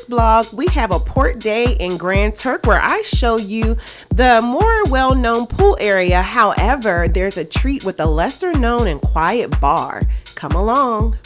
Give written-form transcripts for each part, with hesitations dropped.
vlog, we have a port day in Grand Turk where I show you the more well-known pool area. However, there's a treat with a lesser known and quiet bar. Come along.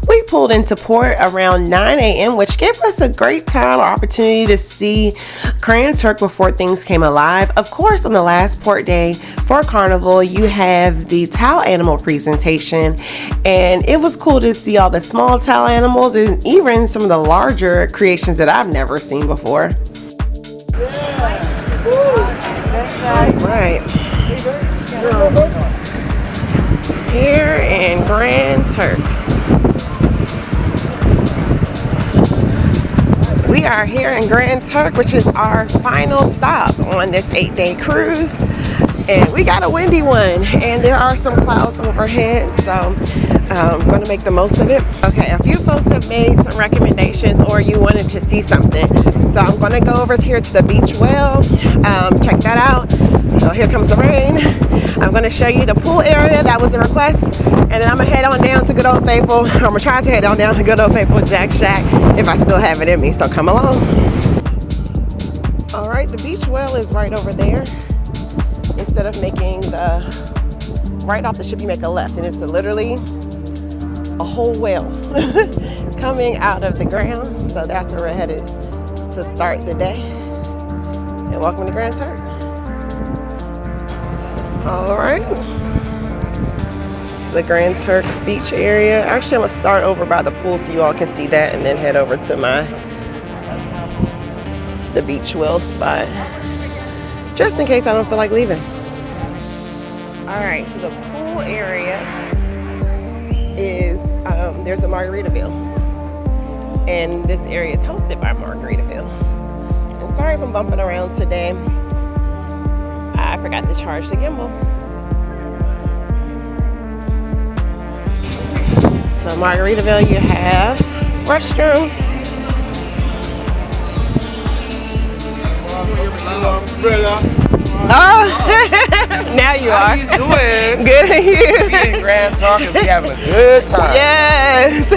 We pulled into port around 9 a.m., which gave us a great time or opportunity to see Grand Turk before things came alive. Of course, on the last port day for Carnival, you have the towel animal presentation, and it was cool to see all the small towel animals and even some of the larger creations that I've never seen before. All right. Here in Grand Turk. We are here in Grand Turk, which is our final stop on this 8-day cruise. And we got a windy one, and there are some clouds overhead, so I'm going to make the most of it. Okay, a few folks have made some recommendations, or you wanted to see something. So I'm going to go over here to the beach well, check that out. Oh, here comes the rain. I'm going to show you the pool area. That was a request. And then I'm going to head on down to good old faithful. I'm going to try to head on down to good old faithful Jack Shack if I still have it in me. So come along. All right, the beach well is right over there. Instead of making the right off the ship, you make a left. And it's literally a whole well coming out of the ground. So that's where we're headed to start the day. And welcome to Grand Turk. All right, this is the Grand Turk beach area. Actually, I'm gonna start over by the pool so you all can see that, and then head over to the beach well spot, just in case I don't feel like leaving. All right, so the pool area is, there's a Margaritaville, and this area is hosted by Margaritaville. And sorry if I'm bumping around today. I forgot to charge the gimbal. So Margaritaville, you have restrooms. Oh, now you are. How you doing? Good, and you? We in Grand Turk and we having a good time. Yes.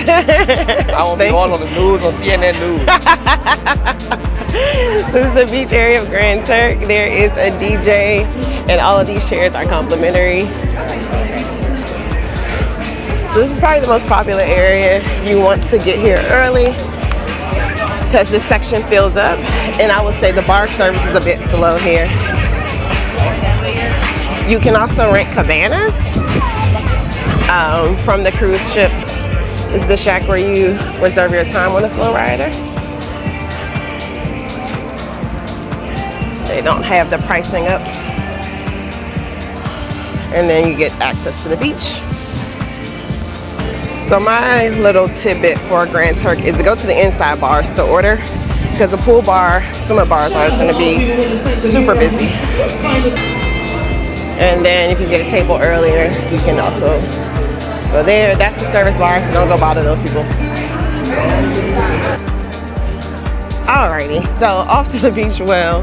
I won't be all on the news, on CNN News. This is the beach area of Grand Turk. There is a DJ, and all of these chairs are complimentary. So this is probably the most popular area. You want to get here early because this section fills up, and I would say the bar service is a bit slow here. You can also rent cabanas from the cruise ship. This is the shack where you reserve your time on the flow rider. They don't have the pricing up. And then you get access to the beach. So my little tidbit for Grand Turk is to go to the inside bars to order, because the pool bar, swim bars are going to be super busy. And then if you get a table earlier, you can also go there. That's the service bar, so don't go bother those people. Alrighty, so off to the beach well.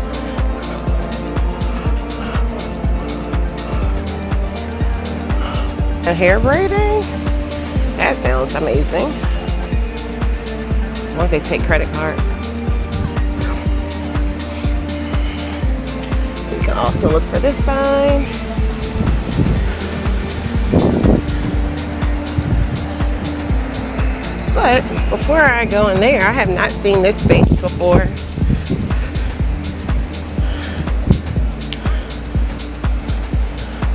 A hair braiding? That sounds amazing. Won't they take credit card? You can also look for this sign. But before I go in there, I have not seen this space before.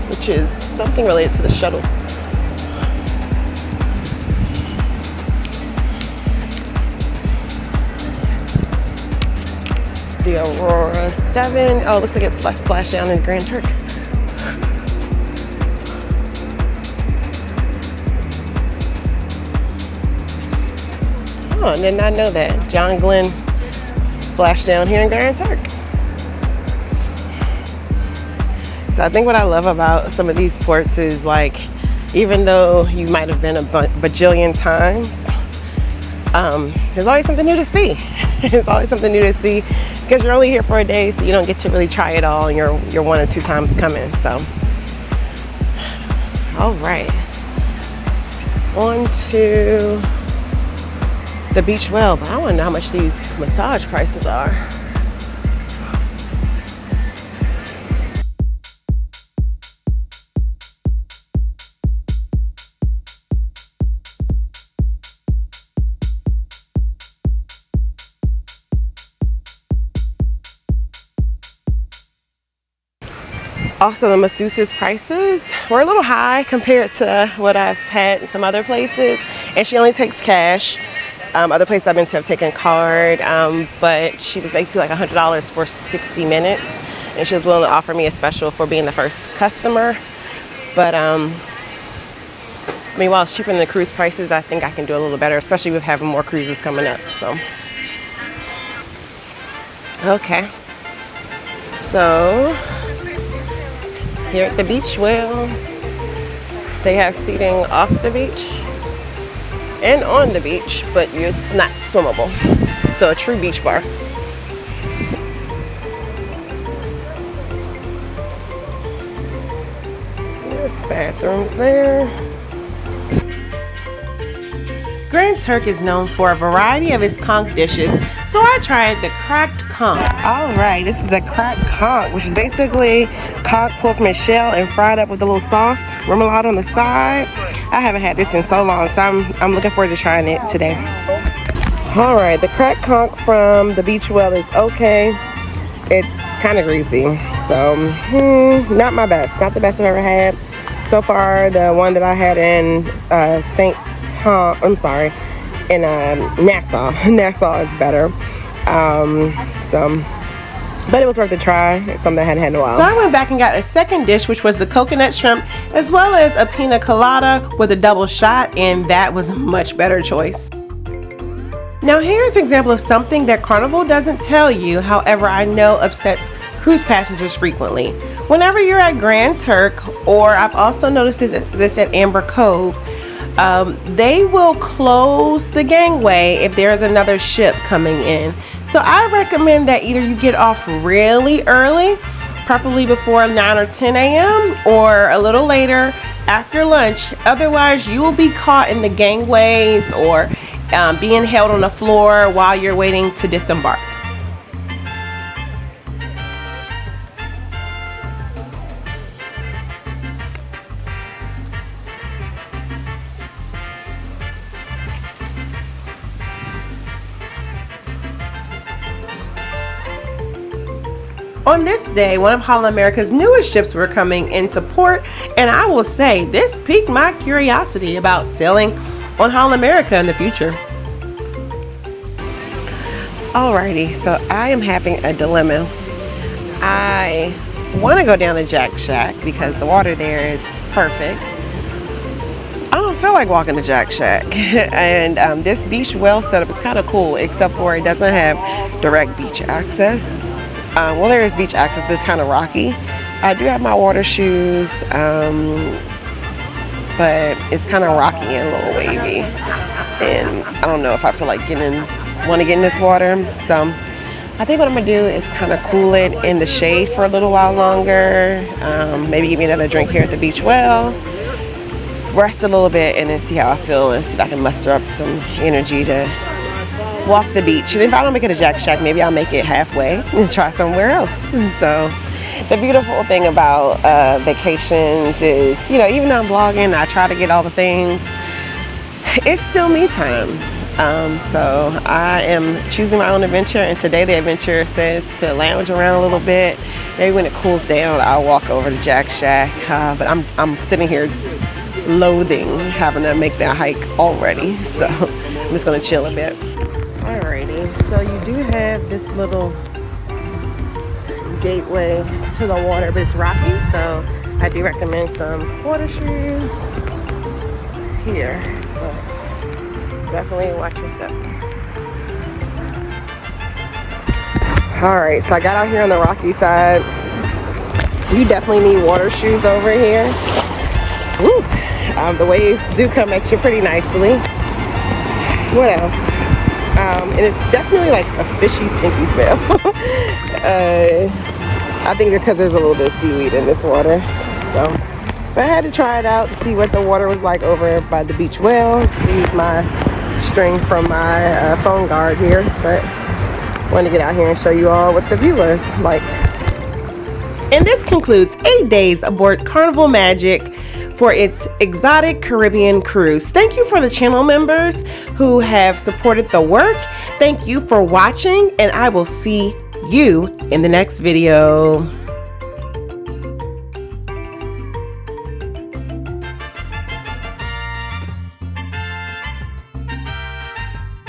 Which is something related to the shuttle. The Aurora 7. Oh, looks like it splashed down in Grand Turk. Oh, I did not know that. John Glenn splashed down here in Grand Turk. So I think what I love about some of these ports is, like, even though you might have been a bajillion times, there's always something new to see. There's always something new to see because you're only here for a day, so you don't get to really try it all, and you're 1 or 2 times coming. So, all right, on to the beach well, but I want to know how much these massage prices are. Also, the masseuse's prices were a little high compared to what I've had in some other places, and she only takes cash. Other places I've been to have taken card, but she was basically like $100 for 60 minutes, and she was willing to offer me a special for being the first customer. But I mean, while it's cheaper than the cruise prices, I think I can do a little better, especially with having more cruises coming up. So, okay, so here at the beach well, they have seating off the beach and on the beach, but it's not swimmable. So a true beach bar. There's bathrooms there. Grand Turk is known for a variety of its conch dishes, so I tried the cracked conch. All right, this is the cracked conch, which is basically conch pulled from its shell and fried up with a little sauce, remoulade on the side. I haven't had this in so long, so I'm looking forward to trying it today. All right, the cracked conch from the beach well is okay. It's kind of greasy, so not my best. Not the best I've ever had. So far, the one that I had in in Nassau. Nassau is better. But it was worth a try. It's something I hadn't had in a while. So I went back and got a second dish, which was the coconut shrimp, as well as a pina colada with a double shot, and that was a much better choice. Now here's an example of something that Carnival doesn't tell you, however I know upsets cruise passengers frequently. Whenever you're at Grand Turk, or I've also noticed this at Amber Cove, they will close the gangway if there's another ship coming in. So I recommend that either you get off really early, preferably before 9 or 10 a.m. or a little later after lunch. Otherwise, you will be caught in the gangways or being held on the floor while you're waiting to disembark. On this day, one of Holland America's newest ships were coming into port, and I will say this piqued my curiosity about sailing on Holland America in the future. Alrighty, so I am having a dilemma. I want to go down to Jack Shack because the water there is perfect. I don't feel like walking to Jack Shack, and this beach well setup is kind of cool, except for it doesn't have direct beach access. Well, there is beach access, but it's kind of rocky. I do have my water shoes, but it's kind of rocky and a little wavy. And I don't know if I feel like want to get in this water. So I think what I'm gonna do is kind of cool it in the shade for a little while longer. Maybe give me another drink here at the beach well, rest a little bit, and then see how I feel and see if I can muster up some energy to walk the beach. And if I don't make it a Jack Shack, maybe I'll make it halfway and try somewhere else. So the beautiful thing about vacations is, even though I'm vlogging, I try to get all the things, it's still me time. So I am choosing my own adventure, and today the adventure says to lounge around a little bit. Maybe when it cools down, I'll walk over to Jack Shack, but I'm sitting here loathing having to make that hike already, so I'm just gonna chill a bit. Alrighty, so you do have this little gateway to the water, but it's rocky, so I do recommend some water shoes here, but definitely watch your step. Alright, so I got out here on the rocky side. You definitely need water shoes over here. Woo. The waves do come at you pretty nicely. What else? And it's definitely like a fishy, stinky smell. I think because there's a little bit of seaweed in this water. So, but I had to try it out to see what the water was like over by the beach well. Use my string from my phone guard here, but I wanted to get out here and show you all what the view was like. And this concludes 8 days aboard Carnival Magic for its exotic Caribbean cruise. Thank you for the channel members who have supported the work. Thank you for watching, and I will see you in the next video.